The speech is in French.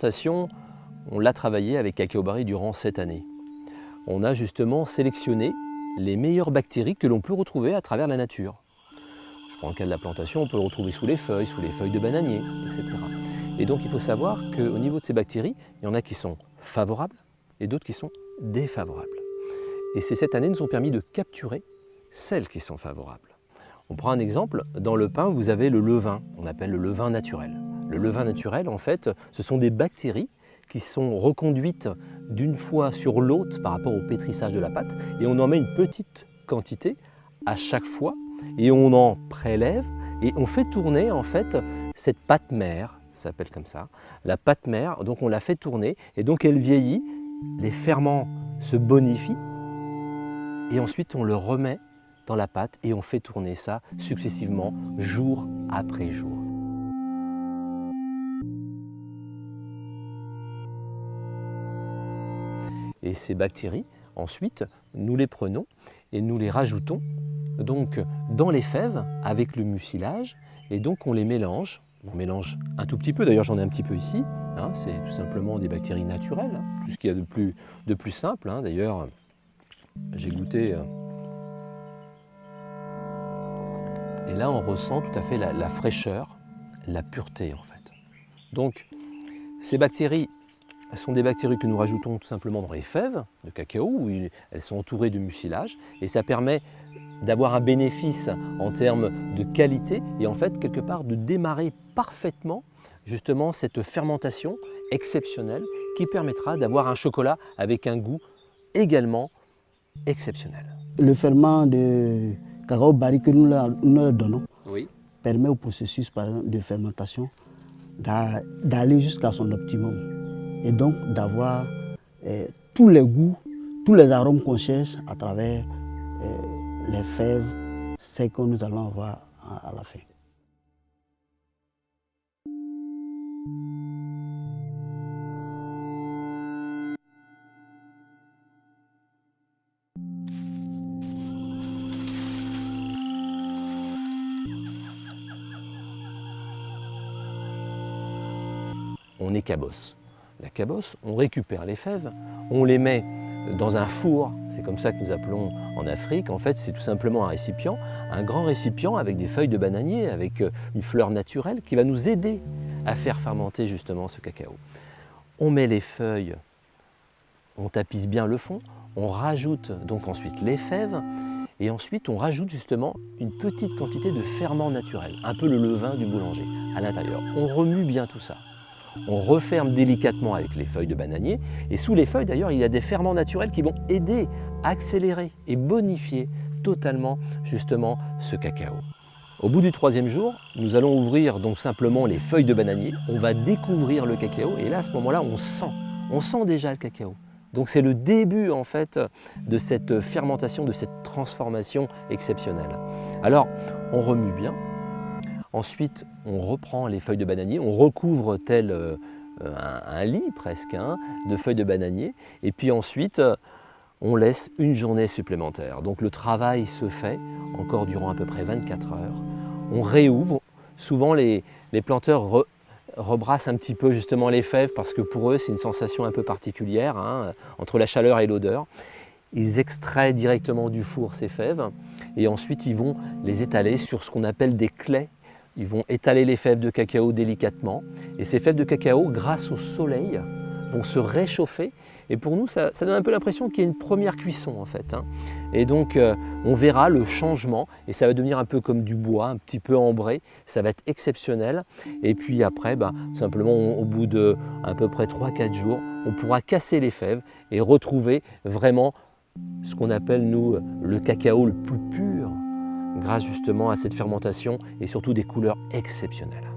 fermentation, on l'a travaillée avec Cacao Barry durant 7 années. On a justement sélectionné les meilleures bactéries que l'on peut retrouver à travers la nature. Je prends le cas de la plantation, on peut le retrouver sous les feuilles de bananier, etc. Et donc il faut savoir qu'au niveau de ces bactéries, il y en a qui sont favorables et d'autres qui sont défavorables. Et ces 7 années nous ont permis de capturer celles qui sont favorables. On prend un exemple, dans le pain vous avez le levain, on appelle le levain naturel. Le levain naturel, en fait, ce sont des bactéries qui sont reconduites d'une fois sur l'autre par rapport au pétrissage de la pâte et on en met une petite quantité à chaque fois et on en prélève et on fait tourner en fait cette pâte mère, ça s'appelle comme ça, la pâte mère, donc on la fait tourner et donc elle vieillit, les ferments se bonifient et ensuite on le remet dans la pâte et on fait tourner ça successivement jour après jour. Et ces bactéries, ensuite, nous les prenons et nous les rajoutons donc dans les fèves avec le mucilage et donc on les mélange. On mélange un tout petit peu, d'ailleurs j'en ai un petit peu ici, hein, c'est tout simplement des bactéries naturelles, hein, tout ce qu'il y a de plus simple. Hein. D'ailleurs, j'ai goûté et là on ressent tout à fait la fraîcheur, la pureté en fait. Donc ces bactéries, elles sont des bactéries que nous rajoutons tout simplement dans les fèves de cacao où elles sont entourées de mucilage et ça permet d'avoir un bénéfice en termes de qualité et en fait quelque part de démarrer parfaitement justement cette fermentation exceptionnelle qui permettra d'avoir un chocolat avec un goût également exceptionnel. Le ferment de Cacao Barry que nous leur donnons permet au processus par exemple, de fermentation d'aller jusqu'à son optimum. Et donc d'avoir tous les goûts, tous les arômes qu'on cherche à travers les fèves, c'est que nous allons avoir à la fin. On est cabosse. La cabosse, on récupère les fèves, on les met dans un four, c'est comme ça que nous appelons en Afrique. En fait, c'est tout simplement un récipient, un grand récipient avec des feuilles de bananier, avec une fleur naturelle qui va nous aider à faire fermenter justement ce cacao. On met les feuilles, on tapisse bien le fond, on rajoute donc ensuite les fèves et ensuite on rajoute justement une petite quantité de ferment naturel, un peu le levain du boulanger à l'intérieur. On remue bien tout ça. On referme délicatement avec les feuilles de bananier et sous les feuilles d'ailleurs il y a des ferments naturels qui vont aider à accélérer et bonifier totalement justement ce cacao. Au bout du 3e jour, nous allons ouvrir donc simplement les feuilles de bananier, on va découvrir le cacao et là à ce moment-là on sent déjà le cacao. Donc c'est le début en fait de cette fermentation, de cette transformation exceptionnelle. Alors on remue bien. Ensuite, on reprend les feuilles de bananier, on recouvre tel un lit presque de feuilles de bananier et puis ensuite on laisse une journée supplémentaire. Donc le travail se fait encore durant à peu près 24 heures. On réouvre, souvent les planteurs rebrassent un petit peu justement les fèves parce que pour eux c'est une sensation un peu particulière entre la chaleur et l'odeur. Ils extraient directement du four ces fèves et ensuite ils vont les étaler sur ce qu'on appelle des claies. Ils vont étaler les fèves de cacao délicatement et ces fèves de cacao, grâce au soleil, vont se réchauffer et pour nous, ça donne un peu l'impression qu'il y a une première cuisson en fait. Et donc, on verra le changement et ça va devenir un peu comme du bois, un petit peu ambré, ça va être exceptionnel. Et puis après, simplement au bout de à peu près 3-4 jours, on pourra casser les fèves et retrouver vraiment ce qu'on appelle nous le cacao le plus pur, grâce justement à cette fermentation et surtout des couleurs exceptionnelles.